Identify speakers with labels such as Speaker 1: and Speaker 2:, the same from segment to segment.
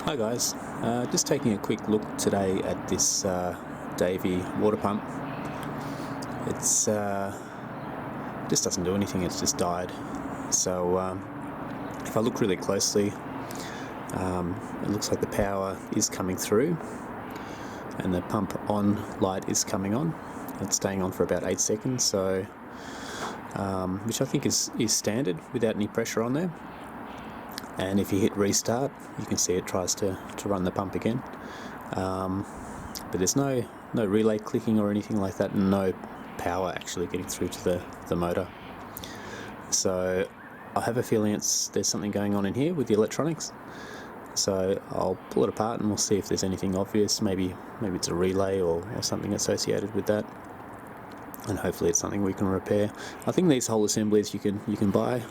Speaker 1: Hi guys, just taking a quick look today at this Davey water pump. It's just doesn't do anything, it's just died. So if I look really closely, it looks like the power is coming through and the pump on light is coming on. It's staying on for about 8 seconds, so which I think is standard without any pressure on there. And if you hit restart, you can see it tries to run the pump again. But there's no relay clicking or anything like that, and no power actually getting through to the motor. So I have a feeling there's something going on in here with the electronics. So I'll pull it apart and we'll see if there's anything obvious. Maybe it's a relay or something associated with that. And hopefully it's something we can repair. I think these whole assemblies you can buy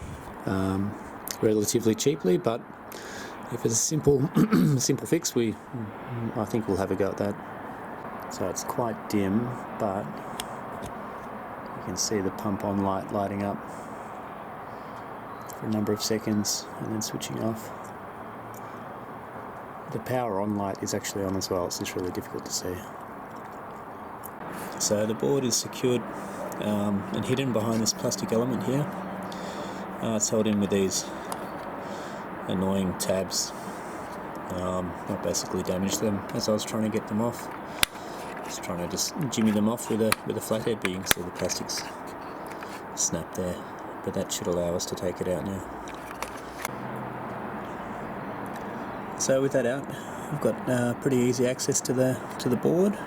Speaker 1: relatively cheaply, but if it's a simple fix, I think we'll have a go at that. So it's quite dim, but you can see the pump on light lighting up for a number of seconds and then switching off. The power on light is actually on as well. It's just really difficult to see. So the board is secured and hidden behind this plastic element here. It's held in with these annoying tabs. I basically damaged them as I was trying to get them off. Just trying to jimmy them off with a flathead, but you can see the plastics snapped there. But that should allow us to take it out now. So with that out, we've got pretty easy access to the board.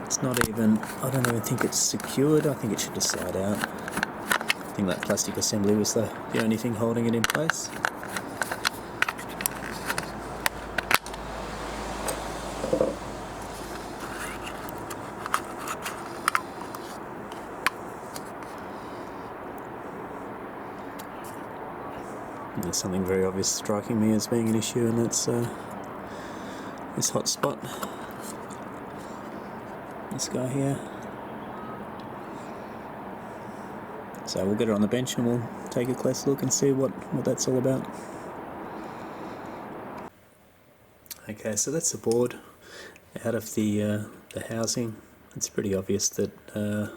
Speaker 1: It's not even, I don't even think it's secured. I think it should just slide out. I think that plastic assembly was the only thing holding it in place. And there's something very obvious striking me as being an issue, and it's this hot spot. This guy here. So we'll get it on the bench and we'll take a close look and see what that's all about. Okay, so that's the board out of the housing. It's pretty obvious that that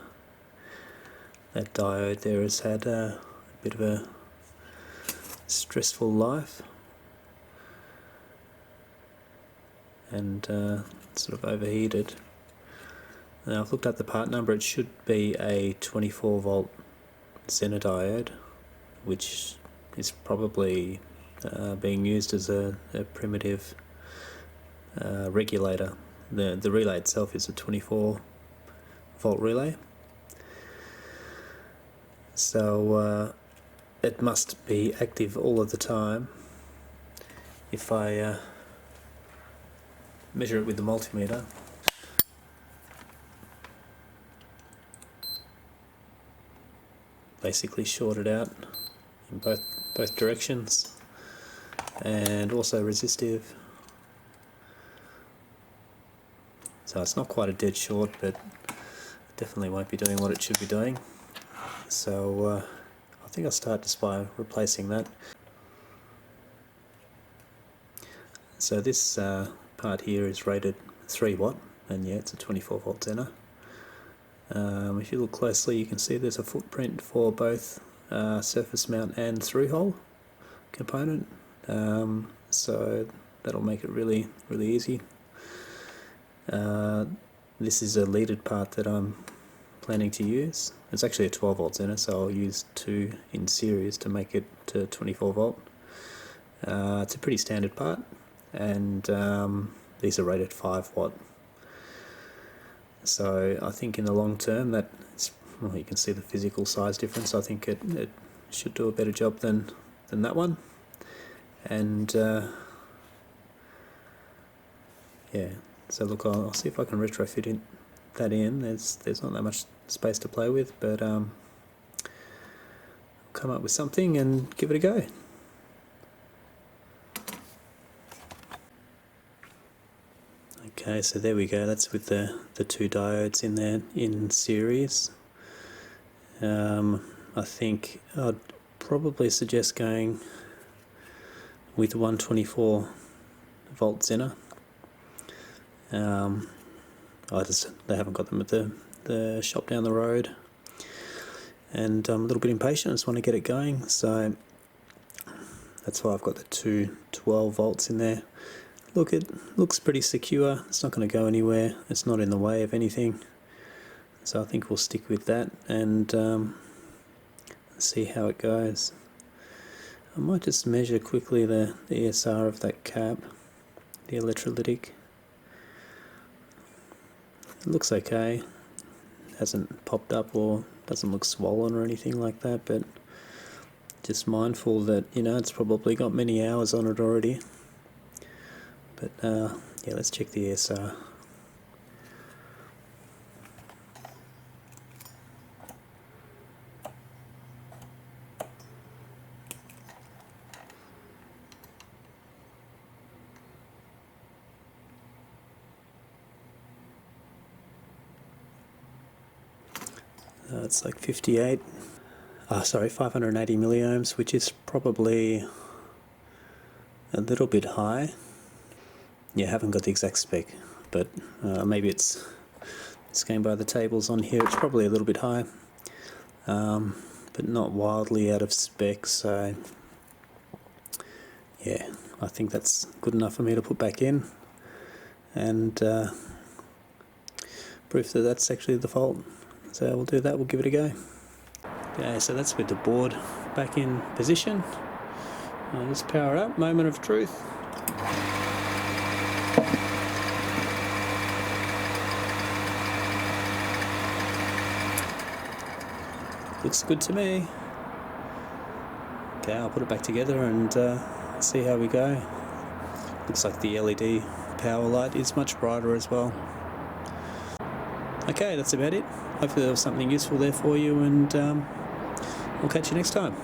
Speaker 1: diode there has had a bit of a stressful life and sort of overheated. Now I've looked up the part number. It should be a 24 volt Zener diode, which is probably being used as a primitive regulator. The relay itself is a 24 volt relay, so it must be active all of the time. If I measure it with the multimeter, basically shorted out in both directions, and also resistive. So it's not quite a dead short, but it definitely won't be doing what it should be doing. So I think I'll start just by replacing that. So this part here is rated 3 watt, and yeah, it's a 24 volt Zener. If you look closely, you can see there's a footprint for both surface mount and through-hole component, so that'll make it really easy. This is a leaded part that I'm planning to use. It's actually a 12 volt Zener, so I'll use 2 in series to make it to 24 volt. It's a pretty standard part, and these are rated 5 watt. So I think in the long term that well, you can see the physical size difference. I think it should do a better job than that one. And yeah, so look, I'll see if I can retrofit that in. There's not that much space to play with, but I'll come up with something and give it a go. Okay, so there we go. That's with the 2 diodes in there in series. I think I'd probably suggest going with 124 volt Zener. They haven't got them at the shop down the road, and I'm a little bit impatient. I just want to get it going, so that's why I've got the two 12 volts in there. Look, it looks pretty secure. It's not going to go anywhere. It's not in the way of anything, so I think we'll stick with that and see how it goes. I might just measure quickly the ESR of that cap, the electrolytic. It looks okay. It hasn't popped up or doesn't look swollen or anything like that, but just mindful that, you know, it's probably got many hours on it already. But yeah, let's check the ESR. It's like 580 milliohms, which is probably a little bit high. Yeah, I haven't got the exact spec, but maybe it's going by the tables on here. It's probably a little bit high, but not wildly out of spec, so yeah, I think that's good enough for me to put back in and proof that that's actually the fault. So we'll do that, we'll give it a go. Okay, so that's with the board back in position. I'll just power up, moment of truth. Looks good to me. Okay, I'll put it back together and see how we go. Looks like the LED power light is much brighter as well. Okay, that's about it. Hopefully there was something useful there for you, and we'll catch you next time.